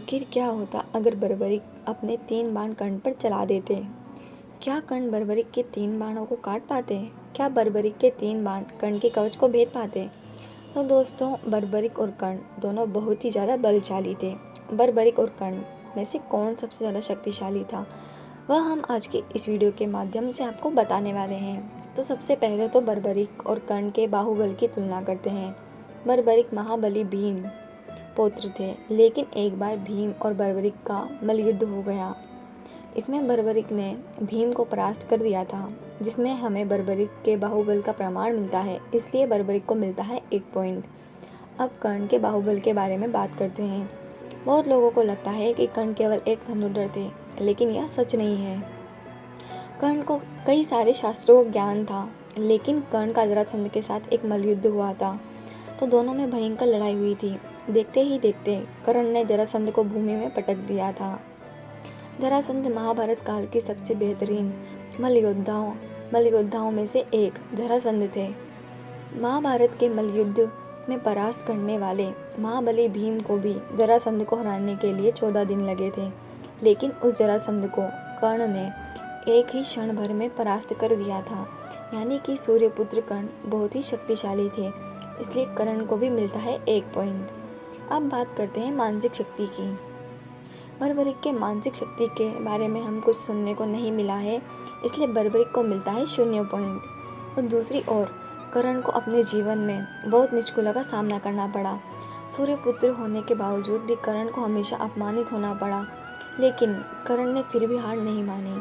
आखिर क्या होता अगर बर्बरिक अपने 3 बाण कर्ण पर चला देते? क्या कर्ण बर्बरिक के 3 बाणों को काट पाते? क्या बर्बरिक के 3 बाण कर्ण के कवच को भेद पाते? तो दोस्तों, बर्बरिक और कर्ण दोनों बहुत ही ज़्यादा बलशाली थे। बर्बरिक और कर्ण में से कौन सबसे ज़्यादा शक्तिशाली था, वह हम आज के इस वीडियो के माध्यम से आपको बताने वाले हैं। तो सबसे पहले तो बर्बरिक और कर्ण के बाहुबल की तुलना करते हैं। बर्बरिक महाबली भीम पौत्र थे, लेकिन एक बार भीम और बर्बरिक का मल्लयुद्ध हो गया। इसमें बर्बरिक ने भीम को परास्त कर दिया था, जिसमें हमें बर्बरिक के बाहुबल का प्रमाण मिलता है, इसलिए बर्बरिक को मिलता है 1 पॉइंट। अब कर्ण के बाहुबल के बारे में बात करते हैं। बहुत लोगों को लगता है कि कर्ण केवल एक धनुर्धर थे, लेकिन यह सच नहीं है। कर्ण को कई सारे शास्त्रों का ज्ञान था, लेकिन कर्ण का जरासंध के साथ एक मल्लयुद्ध हुआ था, तो दोनों में भयंकर लड़ाई हुई थी। देखते ही देखते कर्ण ने जरासंध को भूमि में पटक दिया था। जरासंध महाभारत काल के सबसे बेहतरीन मल्लयोद्धाओं में से एक जरासंध थे। महाभारत के मल्लयुद्ध में परास्त करने वाले महाबली भीम को भी जरासंध को हराने के लिए 14 दिन लगे थे, लेकिन उस जरासंध को कर्ण ने एक ही क्षण भर में परास्त कर दिया था। यानी कि सूर्यपुत्र कर्ण बहुत ही शक्तिशाली थे, इसलिए कर्ण को भी मिलता है 1 पॉइंट। अब बात करते हैं मानसिक शक्ति की। बर्बरिक के मानसिक शक्ति के बारे में हम कुछ सुनने को नहीं मिला है, इसलिए बर्बरिक को मिलता है 0 पॉइंट। और दूसरी ओर कर्ण को अपने जीवन में बहुत मुश्किलों का सामना करना पड़ा। सूर्यपुत्र होने के बावजूद भी कर्ण को हमेशा अपमानित होना पड़ा, लेकिन कर्ण ने फिर भी हार नहीं मानी।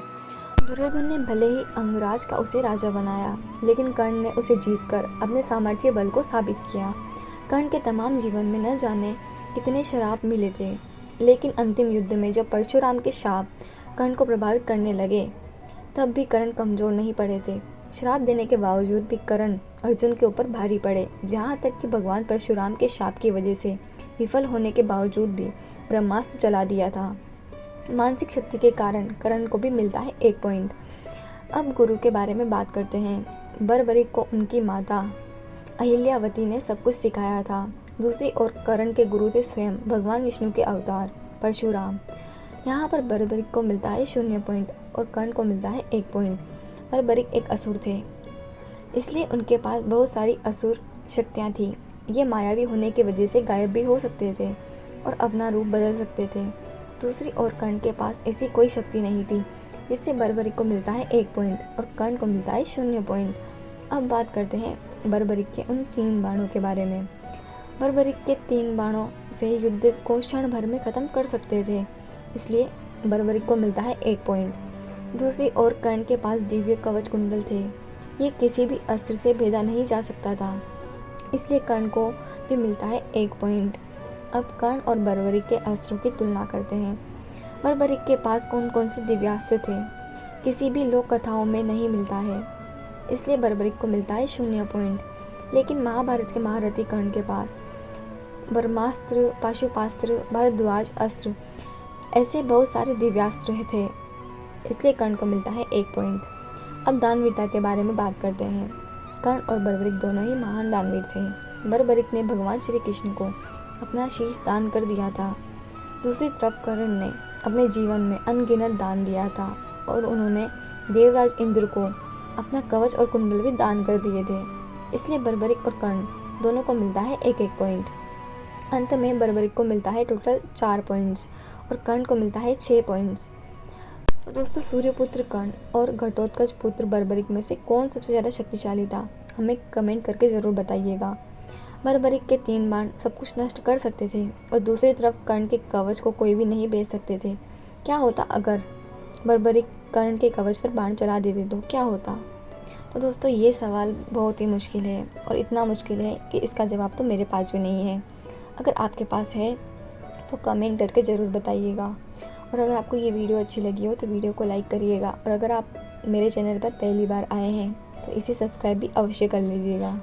दुर्योधन ने भले ही अंगराज का उसे राजा बनाया, लेकिन कर्ण ने उसे जीतकर अपने सामर्थ्य बल को साबित किया। कर्ण के तमाम जीवन में न जाने कितने श्राप मिले थे, लेकिन अंतिम युद्ध में जब परशुराम के शाप कर्ण को प्रभावित करने लगे, तब भी कर्ण कमजोर नहीं पड़े थे। श्राप देने के बावजूद भी कर्ण अर्जुन के ऊपर भारी पड़े, जहाँ तक कि भगवान परशुराम के शाप की वजह से विफल होने के बावजूद भी ब्रह्मास्त्र चला दिया था। मानसिक शक्ति के कारण कर्ण को भी मिलता है 1 पॉइंट। अब गुरु के बारे में बात करते हैं। बर्बरिक को उनकी माता अहिल्यावती ने सब कुछ सिखाया था। दूसरी ओर कर्ण के गुरु थे स्वयं भगवान विष्णु के अवतार परशुराम। यहाँ पर बर्बरिक को मिलता है 0 पॉइंट और कर्ण को मिलता है 1 पॉइंट। बर्बरिक एक असुर थे, इसलिए उनके पास बहुत सारी असुर शक्तियाँ थी। ये मायावी होने की वजह से गायब भी हो सकते थे और अपना रूप बदल सकते थे। दूसरी ओर कर्ण के पास ऐसी कोई शक्ति नहीं थी, जिससे बर्बरिक को मिलता है 1 पॉइंट और कर्ण को मिलता है 0 पॉइंट। अब बात करते हैं बर्बरिक के उन 3 बाणों के बारे में। बर्बरिक के 3 बाणों से युद्ध को क्षण भर में ख़त्म कर सकते थे, इसलिए बर्बरिक को मिलता है 1 पॉइंट। दूसरी ओर कर्ण के पास दिव्य कवच कुंडल थे, ये किसी भी अस्त्र से भेदा नहीं जा सकता था, इसलिए कर्ण को भी मिलता है 1 पॉइंट। अब कर्ण और बर्बरिक के अस्त्रों की तुलना करते हैं। बर्बरिक के पास कौन कौन से दिव्यास्त्र थे, किसी भी लोक कथाओं में नहीं मिलता है, इसलिए बर्बरिक को मिलता है 0 पॉइंट। लेकिन महाभारत के महारथी कर्ण के पास ब्रह्मास्त्र, पाशुपास्त्र, भारद्वाज अस्त्र ऐसे बहुत सारे दिव्यास्त्र थे, इसलिए कर्ण को मिलता है 1 पॉइंट। अब दानवीरता के बारे में बात करते हैं। कर्ण और बर्बरिक दोनों ही महान दानवीर थे। बर्बरिक ने भगवान श्री कृष्ण को अपना शीश दान कर दिया था। दूसरी तरफ कर्ण ने अपने जीवन में अनगिनत दान दिया था और उन्होंने देवराज इंद्र को अपना कवच और कुंडल भी दान कर दिए थे, इसलिए बर्बरिक और कर्ण दोनों को मिलता है 1-1 पॉइंट। अंत में बर्बरिक को मिलता है टोटल 4 पॉइंट्स और कर्ण को मिलता है 6 पॉइंट्स। तो दोस्तों, सूर्यपुत्र कर्ण और घटोत्कच पुत्र बर्बरिक में से कौन सबसे ज़्यादा शक्तिशाली था, हमें कमेंट करके ज़रूर बताइएगा। बर्बरिक के 3 बाण सब कुछ नष्ट कर सकते थे और दूसरी तरफ कर्ण के कवच को कोई भी नहीं बेच सकते थे। क्या होता अगर बर्बरिक कर्ण के कवच पर बाण चला देते तो क्या होता? तो दोस्तों, ये सवाल बहुत ही मुश्किल है और इतना मुश्किल है कि इसका जवाब तो मेरे पास भी नहीं है। अगर आपके पास है तो कमेंट करके ज़रूर बताइएगा। और अगर आपको ये वीडियो अच्छी लगी हो तो वीडियो को लाइक करिएगा, और अगर आप मेरे चैनल पर पहली बार आए हैं तो इसे सब्सक्राइब भी अवश्य कर लीजिएगा।